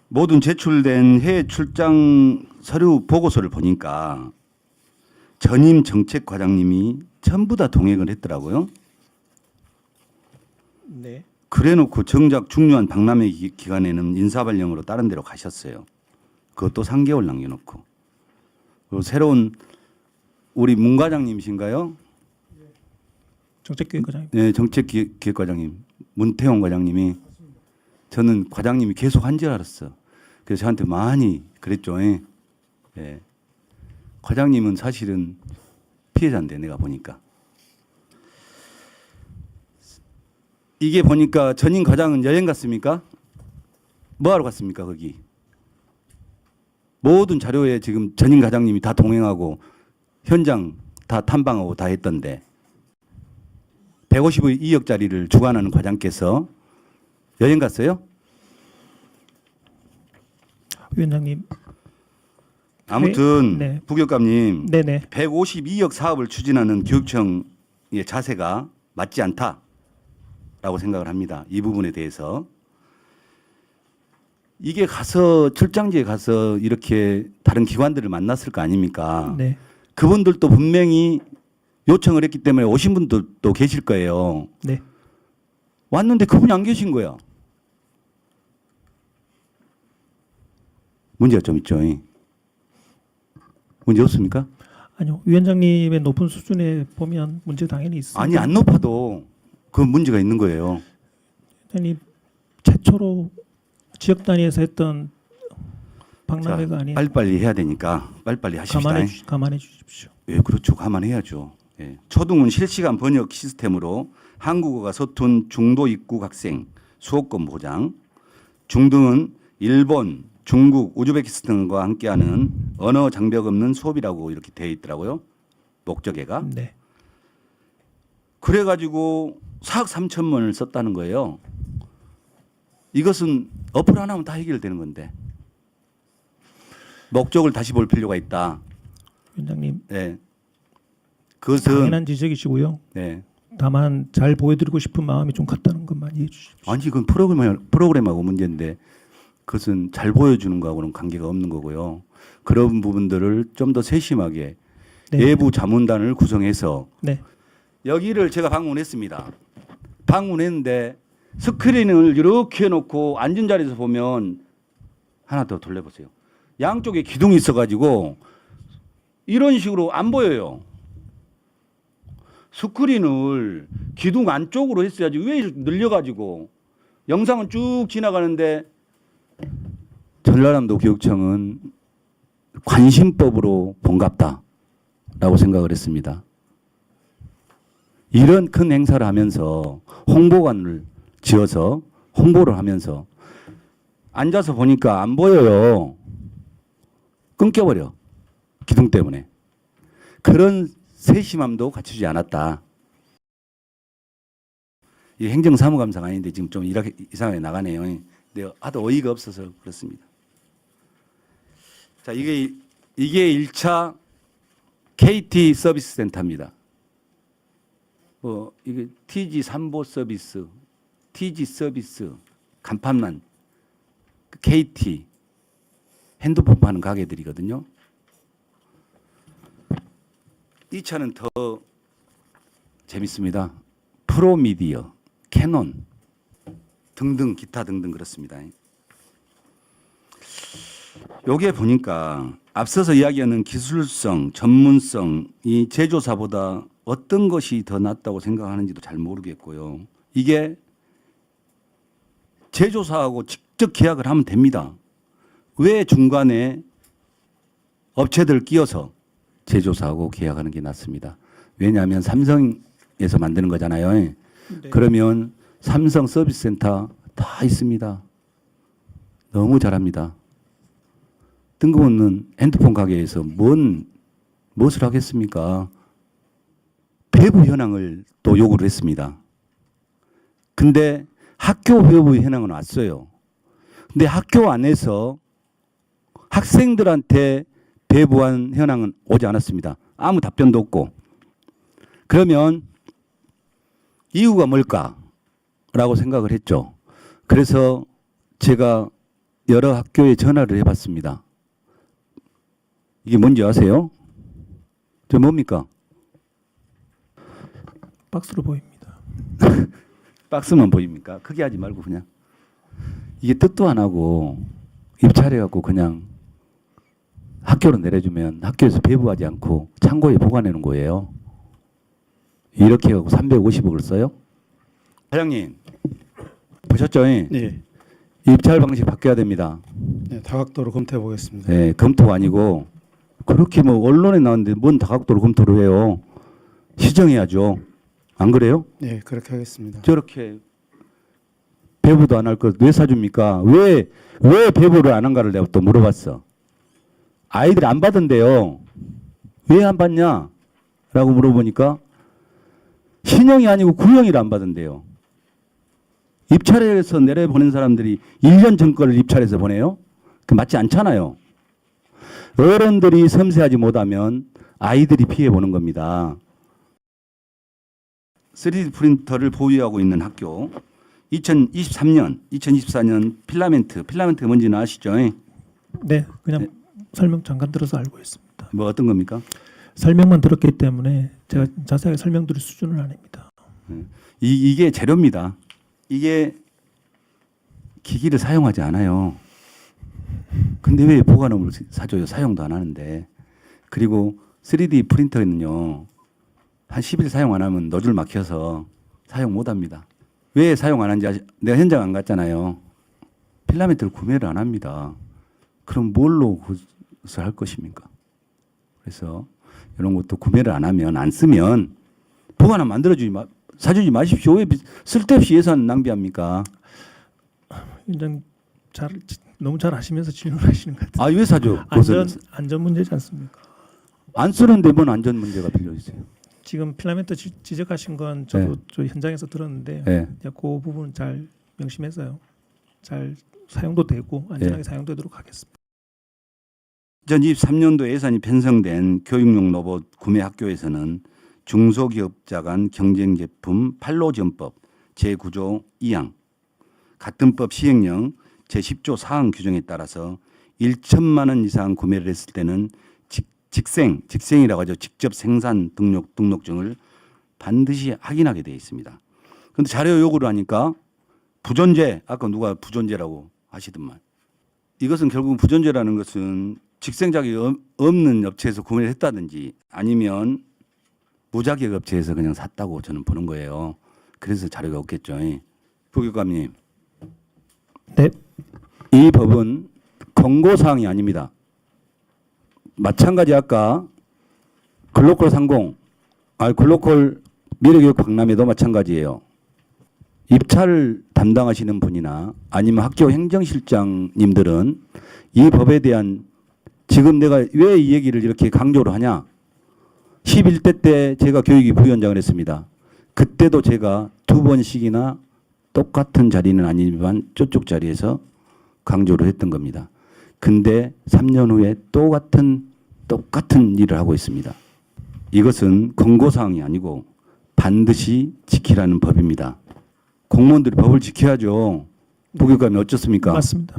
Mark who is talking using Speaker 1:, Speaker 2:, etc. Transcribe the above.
Speaker 1: 모든 제출된 해외 출장 서류 보고서를 보니까 전임 정책과장님이 전부 다 동행을 했더라고요.
Speaker 2: 네.
Speaker 1: 그래놓고 정작 중요한 박람회 기간에는 인사발령으로 다른 데로 가셨어요. 그것도 3개월 남겨놓고. 그리고 새로운 우리 문 과장님이신가요?
Speaker 2: 정책기획과장님.
Speaker 1: 네, 정책기획과장님 문태용 과장님이 저는 과장님이 계속 한 줄 알았어. 그래서 저한테 많이 그랬죠. 예. 예. 과장님은 사실은 피해자인데 내가 보니까. 이게 보니까 전임 과장은 여행 갔습니까? 뭐하러 갔습니까 거기? 모든 자료에 지금 전임 과장님이 다 동행하고 현장 다 탐방하고 다 했던데 152억짜리를 주관하는 과장께서 여행 갔어요?
Speaker 2: 위원장님.
Speaker 1: 아무튼
Speaker 2: 네.
Speaker 1: 부교감님
Speaker 2: 네네.
Speaker 1: 152억 사업을 추진하는 교육청의 자세가 맞지 않다라고 생각을 합니다. 이 부분에 대해서. 이게 가서 출장지에 가서 이렇게 다른 기관들을 만났을 거 아닙니까?
Speaker 2: 네.
Speaker 1: 그분들도 분명히 요청을 했기 때문에 오신 분들도 계실 거예요.
Speaker 2: 네.
Speaker 1: 왔는데 그분이 안 계신 거야. 문제가 좀 있죠. 문제 없습니까?
Speaker 2: 아니요. 위원장님의 높은 수준에 보면 문제 당연히 있습니다.
Speaker 1: 아니 안 높아도 그 문제가 있는 거예요.
Speaker 2: 위원장님 최초로 지역 단위에서 했던 박람회가 아닌
Speaker 1: 빨리빨리 해야 되니까 빨리빨리 하십시다.
Speaker 2: 감안해 주십시오.
Speaker 1: 예, 그렇죠. 감안해야죠. 예. 초등은 실시간 번역 시스템으로 한국어가 서툰 중도 입국 학생 수업권 보장, 중등은 일본, 중국, 우즈베키스탄과 함께하는 언어 장벽 없는 수업이라고 이렇게 되어 있더라고요. 목적어가.
Speaker 2: 네.
Speaker 1: 그래가지고 4억 3천만 원을 썼다는 거예요. 이것은 어플 하나면 다 해결되는 건데 목적을 다시 볼 필요가 있다.
Speaker 2: 위원장님
Speaker 1: 네. 그것은
Speaker 2: 당연한 지적이시고요.
Speaker 1: 네.
Speaker 2: 다만 잘 보여드리고 싶은 마음이 좀 같다는 것만 이해해 주십시오.
Speaker 1: 아니 그건 프로그램하고 문제인데 그것은 잘 보여주는 거하고는 관계가 없는 거고요. 그런 부분들을 좀 더 세심하게
Speaker 2: 네.
Speaker 1: 내부 자문단을 구성해서
Speaker 2: 네.
Speaker 1: 여기를 제가 방문했습니다. 방문했는데 스크린을 이렇게 해놓고 앉은 자리에서 보면 하나 더 돌려보세요. 양쪽에 기둥이 있어가지고 이런 식으로 안 보여요. 스크린을 기둥 안쪽으로 했어야지 왜 늘려가지고 영상은 쭉 지나가는데 전라남도 교육청은 관심법으로 본갑다라고 생각을 했습니다. 이런 큰 행사를 하면서 홍보관을 지어서 홍보를 하면서 앉아서 보니까 안 보여요. 끊겨버려. 기둥 때문에. 그런 세심함도 갖추지 않았다. 이 행정사무감사가 아닌데 지금 좀 이렇게 이상하게 나가네요. 근데 하도 어이가 없어서 그렇습니다. 자, 이게 1차 KT 서비스 센터입니다. 이게 TG 삼보 서비스, TG 서비스, 간판만 KT 핸드폰 파는 가게들이거든요. 이 차는 더 재밌습니다. 프로미디어, 캐논 등등 기타 등등 그렇습니다. 요게 보니까 앞서서 이야기하는 기술성, 전문성이 제조사보다 어떤 것이 더 낫다고 생각하는지도 잘 모르겠고요. 이게 제조사하고 직접 계약을 하면 됩니다. 왜 중간에 업체들 끼워서 제조사하고 계약하는 게 낫습니다. 왜냐하면 삼성에서 만드는 거잖아요.
Speaker 2: 네.
Speaker 1: 그러면 삼성 서비스 센터 다 있습니다. 너무 잘합니다. 뜬금없는 핸드폰 가게에서 무엇을 하겠습니까? 배부 현황을 또 요구를 했습니다. 근데 학교 배부 현황은 왔어요. 근데 학교 안에서 학생들한테 배부한 현황은 오지 않았습니다. 아무 답변도 없고. 그러면 이유가 뭘까라고 생각을 했죠. 그래서 제가 여러 학교에 전화를 해봤습니다. 이게 뭔지 아세요? 저 뭡니까?
Speaker 2: 박스로 보입니다.
Speaker 1: 박스만 보입니까? 크게 하지 말고 그냥. 이게 뜻도 안 하고 입찰해갖고 그냥 학교로 내려주면 학교에서 배부하지 않고 창고에 보관해 놓은 거예요. 이렇게 해갖고 350억을 써요? 사장님 보셨죠?
Speaker 3: 네,
Speaker 1: 입찰 방식 바뀌어야 됩니다.
Speaker 3: 네, 다각도로 검토해 보겠습니다.
Speaker 1: 네, 검토가 아니고 그렇게 뭐 언론에 나왔는데 뭔 다각도로 검토를 해요. 시정해야죠. 안 그래요?
Speaker 3: 네, 그렇게 하겠습니다.
Speaker 1: 저렇게 배부도 안 할 것 왜 사줍니까? 왜 배부를 안 한가를 내가 또 물어봤어. 아이들이 안 받은대요. 왜 안 받냐? 라고 물어보니까 신형이 아니고 구형이라 안 받은대요. 입찰해서 내려보낸 사람들이 1년 전 거를 입찰해서 보내요? 그 맞지 않잖아요. 어른들이 섬세하지 못하면 아이들이 피해보는 겁니다. 3D 프린터를 보유하고 있는 학교 2023년, 2024년 필라멘트 뭔지는 아시죠?
Speaker 2: 네, 그냥 설명 잠깐 들어서 알고 있습니다.
Speaker 1: 뭐 어떤 겁니까?
Speaker 2: 설명만 들었기 때문에 제가 자세하게 설명드릴 수준은 아닙니다.
Speaker 1: 이게 재료입니다. 이게 기기를 사용하지 않아요. 근데 왜 보관함을 사줘요? 사용도 안 하는데. 그리고 3D 프린터는요. 한 10일 사용 안 하면 노즐 막혀서 사용 못 합니다. 왜 사용 안 하는지 내가 현장 안 갔잖아요. 필라멘트를 구매를 안 합니다. 그럼 뭘로 그것을 할 것입니까? 그래서 이런 것도 구매를 안 하면 안 쓰면 보관함 사주지 마십시오. 왜 쓸데없이 예산 낭비합니까?
Speaker 2: 굉장히 너무 잘 아시면서 질문하시는 것 같아요.
Speaker 1: 아, 왜 사죠?
Speaker 2: 안전 문제지 않습니까?
Speaker 1: 안 쓰는데 뭔 안전 문제가 빌려 있어요?
Speaker 2: 지금 필라멘트 지적하신 건 저도
Speaker 1: 네.
Speaker 2: 저 현장에서 들었는데
Speaker 1: 네.
Speaker 2: 이제 그 부분 잘 명심해서요. 잘 사용도 되고 안전하게 사용되도록 하겠습니다.
Speaker 1: 2023년도 예산이 편성된 교육용 로봇 구매 학교에서는 중소기업자 간 경쟁 제품 판로지원법 제9조 2항 같은 법 시행령 제10조 4항 규정에 따라서 1천만 원 이상 구매를 했을 때는 직생이라고 하죠. 직접 생산 등록증을 반드시 확인하게 되어 있습니다. 그런데 자료 요구를 하니까 부존재, 아까 누가 부존재라고 하시더만. 이것은 결국 부존재라는 것은 직생자격이 없는 업체에서 구매를 했다든지 아니면 무자격 업체에서 그냥 샀다고 저는 보는 거예요. 그래서 자료가 없겠죠. 부교감님.
Speaker 2: 네.
Speaker 1: 이 법은 권고사항이 아닙니다. 마찬가지 아까 글로컬 상공, 글로컬 미래교육 박람회도 마찬가지예요. 입찰을 담당하시는 분이나 아니면 학교 행정실장님들은 이 법에 대한 지금 내가 왜 이 얘기를 이렇게 강조를 하냐. 11대 때 제가 교육위 부위원장을 했습니다. 그때도 제가 2번씩이나 똑같은 자리는 아니지만 저쪽 자리에서 강조를 했던 겁니다. 근데 3년 후에 똑같은 일을 하고 있습니다. 이것은 권고사항이 아니고 반드시 지키라는 법입니다. 공무원들이 법을 지켜야죠. 부교감이 어쩌습니까?
Speaker 2: 맞습니다.